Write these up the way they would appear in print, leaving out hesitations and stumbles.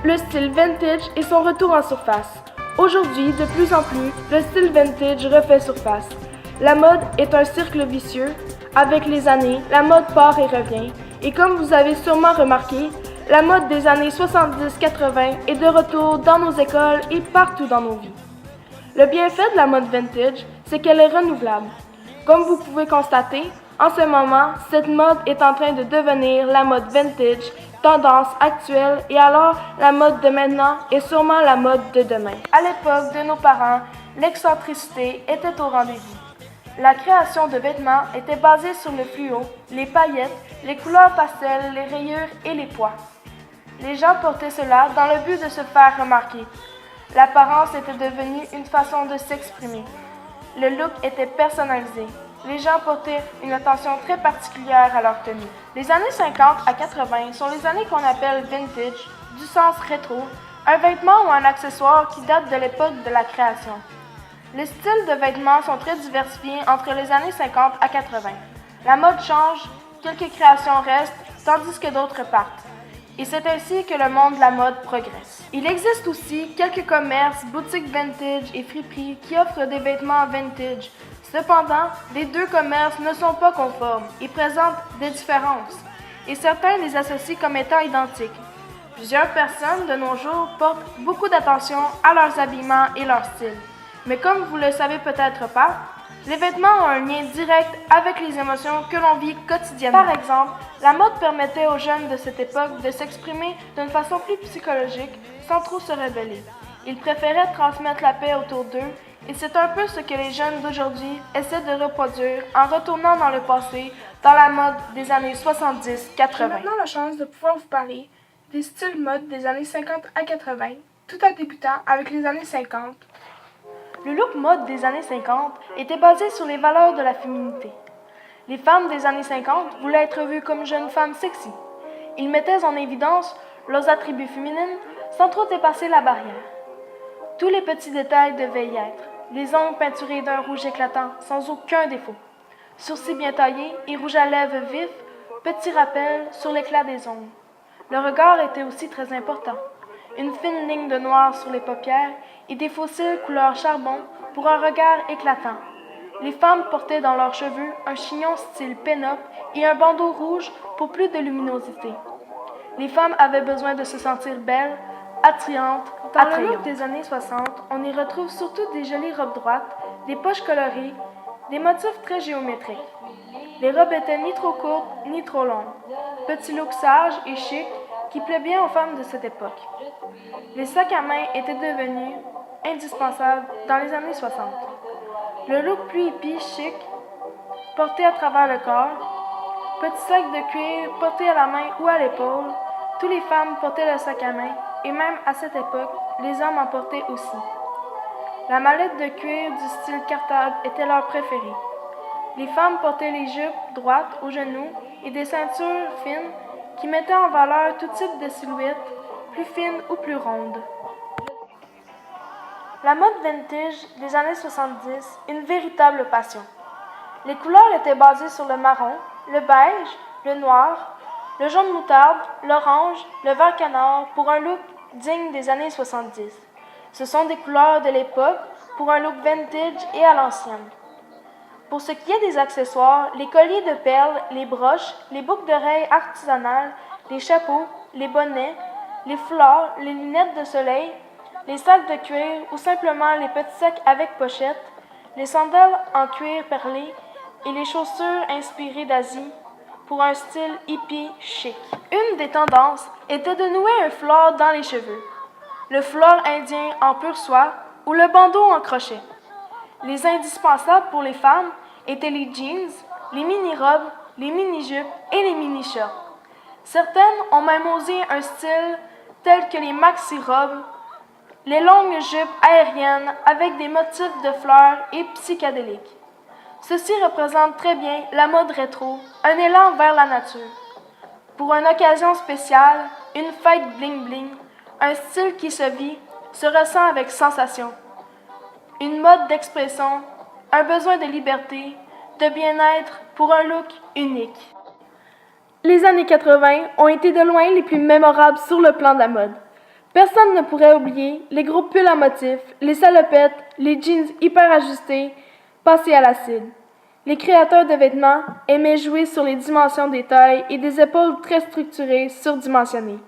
Le style vintage et son retour en surface. Aujourd'hui, de plus en plus, le style vintage refait surface. La mode est un cercle vicieux. Avec les années, la mode part et revient. Et comme vous avez sûrement remarqué, la mode des années 70-80 est de retour dans nos écoles et partout dans nos vies. Le bienfait de la mode vintage, c'est qu'elle est renouvelable. Comme vous pouvez constater, en ce moment, cette mode est en train de devenir la mode vintage, tendance actuelle, et alors la mode de maintenant est sûrement la mode de demain. À l'époque de nos parents, l'excentricité était au rendez-vous. La création de vêtements était basée sur le fluo, les paillettes, les couleurs pastel, les rayures et les pois. Les gens portaient cela dans le but de se faire remarquer. L'apparence était devenue une façon de s'exprimer. Le look était personnalisé. Les gens portaient une attention très particulière à leur tenue. Les années 50 à 80 sont les années qu'on appelle vintage, du sens rétro, un vêtement ou un accessoire qui date de l'époque de la création. Les styles de vêtements sont très diversifiés entre les années 50 à 80. La mode change, quelques créations restent, tandis que d'autres partent. Et c'est ainsi que le monde de la mode progresse. Il existe aussi quelques commerces, boutiques vintage et friperies qui offrent des vêtements vintage. Cependant, les deux commerces ne sont pas conformes et présentent des différences, et certains les associent comme étant identiques. Plusieurs personnes de nos jours portent beaucoup d'attention à leurs habillements et leur style. Mais comme vous le savez peut-être pas, les vêtements ont un lien direct avec les émotions que l'on vit quotidiennement. Par exemple, la mode permettait aux jeunes de cette époque de s'exprimer d'une façon plus psychologique sans trop se rebeller. Ils préféraient transmettre la paix autour d'eux et c'est un peu ce que les jeunes d'aujourd'hui essaient de reproduire en retournant dans le passé, dans la mode des années 70-80. J'ai maintenant la chance de pouvoir vous parler des styles mode des années 50 à 80, tout en débutant avec les années 50. Le look mode des années 50 était basé sur les valeurs de la féminité. Les femmes des années 50 voulaient être vues comme jeunes femmes sexy. Ils mettaient en évidence leurs attributs féminins sans trop dépasser la barrière. Tous les petits détails devaient y être. Les ongles peinturés d'un rouge éclatant, sans aucun défaut. Sourcils bien taillés et rouge à lèvres vif, petit rappel sur l'éclat des ongles. Le regard était aussi très important. Une fine ligne de noir sur les paupières et des faux cils couleur charbon pour un regard éclatant. Les femmes portaient dans leurs cheveux un chignon style pin-up et un bandeau rouge pour plus de luminosité. Les femmes avaient besoin de se sentir belles, attrayantes, attrayantes. Dans le look des années 60, on y retrouve surtout des jolies robes droites, des poches colorées, des motifs très géométriques. Les robes étaient ni trop courtes ni trop longues. Petit look sage et chic qui plaît bien aux femmes de cette époque. Les sacs à main étaient devenus indispensables dans les années 60. Le look plus hippie, chic, porté à travers le corps, petit sac de cuir porté à la main ou à l'épaule, toutes les femmes portaient le sac à main et même à cette époque, les hommes en portaient aussi. La mallette de cuir du style cartable était leur préférée. Les femmes portaient les jupes droites aux genoux et des ceintures fines qui mettaient en valeur tout type de silhouettes, plus fines ou plus rondes. La mode vintage des années 70, une véritable passion. Les couleurs étaient basées sur le marron, le beige, le noir, le jaune moutarde, l'orange, le vert canard pour un look digne des années 70. Ce sont des couleurs de l'époque pour un look vintage et à l'ancienne. Pour ce qui est des accessoires, les colliers de perles, les broches, les boucles d'oreilles artisanales, les chapeaux, les bonnets, les foulards, les lunettes de soleil, les sacs de cuir ou simplement les petits sacs avec pochette, les sandales en cuir perlé et les chaussures inspirées d'Asie pour un style hippie chic. Une des tendances était de nouer un foulard dans les cheveux, le foulard indien en pure soie ou le bandeau en crochet. Les indispensables pour les femmes étaient les jeans, les mini-robes, les mini-jupes et les mini-shorts. Certaines ont même osé un style tel que les maxi-robes, les longues jupes aériennes avec des motifs de fleurs et psychédéliques. Ceci représente très bien la mode rétro, un élan vers la nature. Pour une occasion spéciale, une fête bling-bling, un style qui se vit, se ressent avec sensation. Une mode d'expression, un besoin de liberté, de bien-être pour un look unique. Les années 80 ont été de loin les plus mémorables sur le plan de la mode. Personne ne pourrait oublier les gros pulls à motifs, les salopettes, les jeans hyper ajustés, passés à l'acide. Les créateurs de vêtements aimaient jouer sur les dimensions des tailles et des épaules très structurées, surdimensionnées.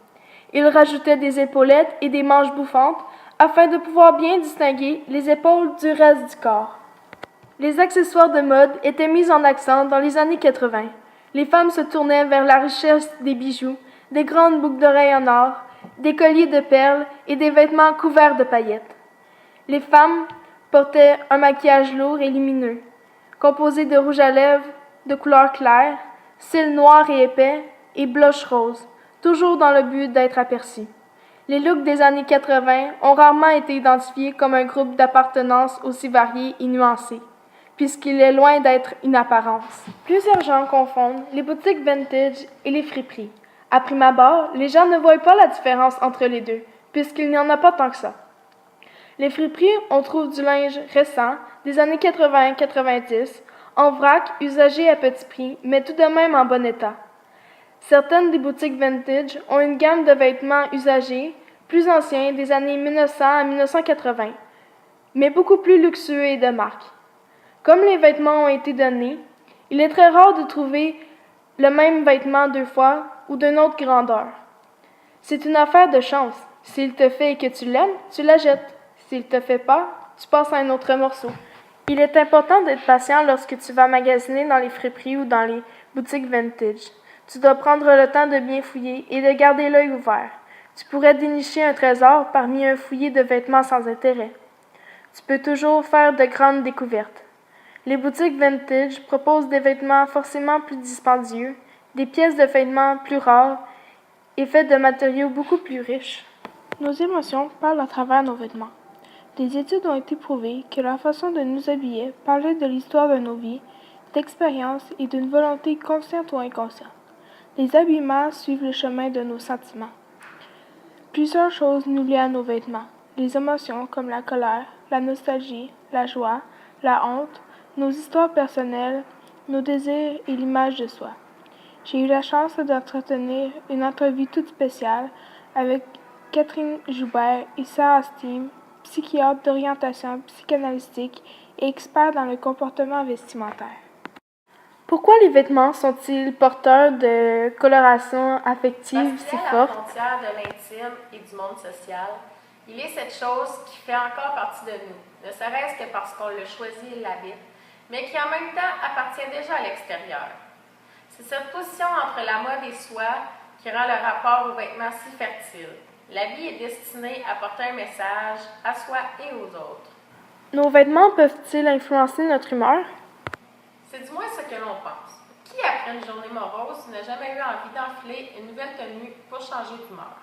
Ils rajoutaient des épaulettes et des manches bouffantes afin de pouvoir bien distinguer les épaules du reste du corps. Les accessoires de mode étaient mis en accent dans les années 80. Les femmes se tournaient vers la richesse des bijoux, des grandes boucles d'oreilles en or, des colliers de perles et des vêtements couverts de paillettes. Les femmes portaient un maquillage lourd et lumineux, composé de rouge à lèvres de couleur claire, cils noirs et épais et blush rose, toujours dans le but d'être aperçus. Les looks des années 80 ont rarement été identifiés comme un groupe d'appartenance aussi varié et nuancé, puisqu'il est loin d'être une apparence. Plusieurs gens confondent les boutiques vintage et les friperies. À prime abord, les gens ne voient pas la différence entre les deux, puisqu'il n'y en a pas tant que ça. Les friperies, on trouve du linge récent, des années 80-90, en vrac, usagé à petit prix, mais tout de même en bon état. Certaines des boutiques vintage ont une gamme de vêtements usagés, plus anciens, des années 1900 à 1980, mais beaucoup plus luxueux et de marque. Comme les vêtements ont été donnés, il est très rare de trouver le même vêtement deux fois ou d'une autre grandeur. C'est une affaire de chance. S'il te fait et que tu l'aimes, tu la jettes. S'il te fait pas, tu passes à un autre morceau. Il est important d'être patient lorsque tu vas magasiner dans les friperies ou dans les boutiques vintage. Tu dois prendre le temps de bien fouiller et de garder l'œil ouvert. Tu pourrais dénicher un trésor parmi un fouillis de vêtements sans intérêt. Tu peux toujours faire de grandes découvertes. Les boutiques vintage proposent des vêtements forcément plus dispendieux, des pièces de vêtements plus rares et faites de matériaux beaucoup plus riches. Nos émotions parlent à travers nos vêtements. Des études ont été prouvées que la façon de nous habiller parlait de l'histoire de nos vies, d'expériences et d'une volonté consciente ou inconsciente. Les habillements suivent le chemin de nos sentiments. Plusieurs choses nous lient à nos vêtements. Les émotions comme la colère, la nostalgie, la joie, la honte, nos histoires personnelles, nos désirs et l'image de soi. J'ai eu la chance d'entretenir une entrevue toute spéciale avec Catherine Joubert et Sarah Steam, psychiatre d'orientation psychanalytique et expert dans le comportement vestimentaire. Pourquoi les vêtements sont-ils porteurs de coloration affective si forte? À la frontière de l'intime et du monde social, il est cette chose qui fait encore partie de nous, ne serait-ce que parce qu'on le choisit et l'habite, mais qui en même temps appartient déjà à l'extérieur. C'est cette position entre la mode et soi qui rend le rapport aux vêtements si fertile. L'habit est destiné à porter un message à soi et aux autres. Nos vêtements peuvent-ils influencer notre humeur? C'est du moins ce que l'on pense. Qui, après une journée morose, n'a jamais eu envie d'enfiler une nouvelle tenue pour changer d'humeur?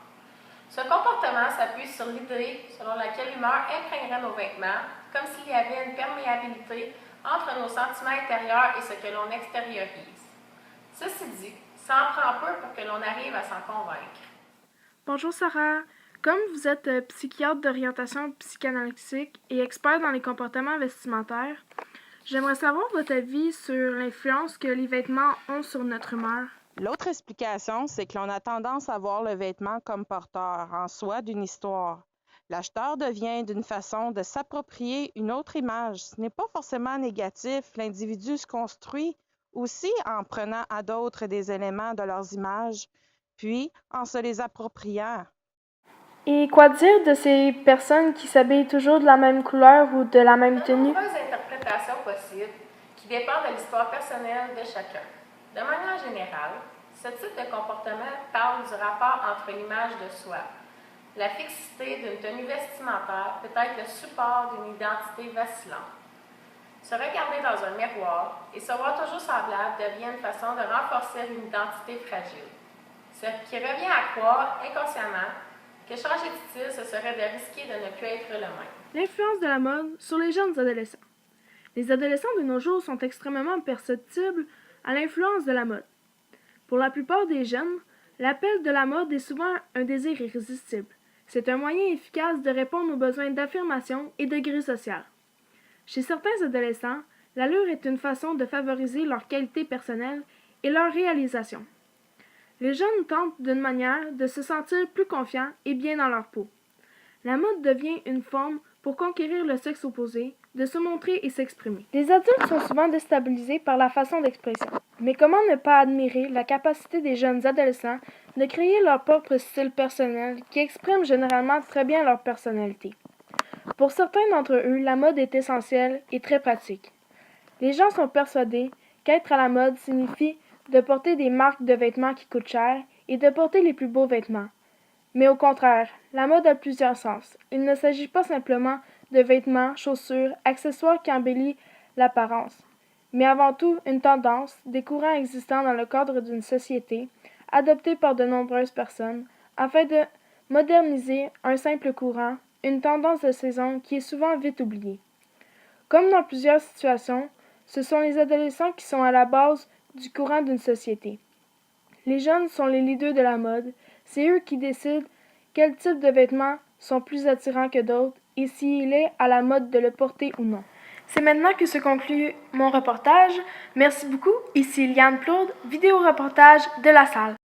Ce comportement s'appuie sur l'idée selon laquelle l'humeur imprégnerait nos vêtements, comme s'il y avait une perméabilité entre nos sentiments intérieurs et ce que l'on extériorise. Ceci dit, ça en prend peu pour que l'on arrive à s'en convaincre. Bonjour Sarah. Comme vous êtes psychiatre d'orientation psychanalytique et expert dans les comportements vestimentaires, j'aimerais savoir votre avis sur l'influence que les vêtements ont sur notre humeur. L'autre explication, c'est que l'on a tendance à voir le vêtement comme porteur en soi d'une histoire. L'acheteur devient d'une façon de s'approprier une autre image. Ce n'est pas forcément négatif. L'individu se construit aussi en prenant à d'autres des éléments de leurs images, puis en se les appropriant. Et quoi dire de ces personnes qui s'habillent toujours de la même couleur ou de la même tenue? Il y a de nombreuses interprétations possibles qui dépendent de l'histoire personnelle de chacun. De manière générale, ce type de comportement parle du rapport entre l'image de soi. La fixité d'une tenue vestimentaire peut être le support d'une identité vacillante. Se regarder dans un miroir et se voir toujours semblable devient une façon de renforcer une identité fragile. Ce qui revient à croire inconsciemment que changer de style, ce serait de risquer de ne plus être le même. L'influence de la mode sur les jeunes adolescents. Les adolescents de nos jours sont extrêmement perceptibles à l'influence de la mode. Pour la plupart des jeunes, l'appel de la mode est souvent un désir irrésistible. C'est un moyen efficace de répondre aux besoins d'affirmation et de grille sociale. Chez certains adolescents, l'allure est une façon de favoriser leur qualité personnelle et leur réalisation. Les jeunes tentent d'une manière de se sentir plus confiants et bien dans leur peau. La mode devient une forme pour conquérir le sexe opposé, de se montrer et s'exprimer. Les adultes sont souvent déstabilisés par la façon d'expression. Mais comment ne pas admirer la capacité des jeunes adolescents de créer leur propre style personnel qui exprime généralement très bien leur personnalité? Pour certains d'entre eux, la mode est essentielle et très pratique. Les gens sont persuadés qu'être à la mode signifie de porter des marques de vêtements qui coûtent cher et de porter les plus beaux vêtements. Mais au contraire, la mode a plusieurs sens. Il ne s'agit pas simplement de vêtements, chaussures, accessoires qui embellissent l'apparence, mais avant tout une tendance, des courants existants dans le cadre d'une société, adoptés par de nombreuses personnes, afin de moderniser un simple courant, une tendance de saison qui est souvent vite oubliée. Comme dans plusieurs situations, ce sont les adolescents qui sont à la base du courant d'une société. Les jeunes sont les leaders de la mode, c'est eux qui décident quels types de vêtements sont plus attirants que d'autres et s'il est à la mode de le porter ou non. C'est maintenant que se conclut mon reportage. Merci beaucoup. Ici Liane Plaude, vidéo reportage de la salle.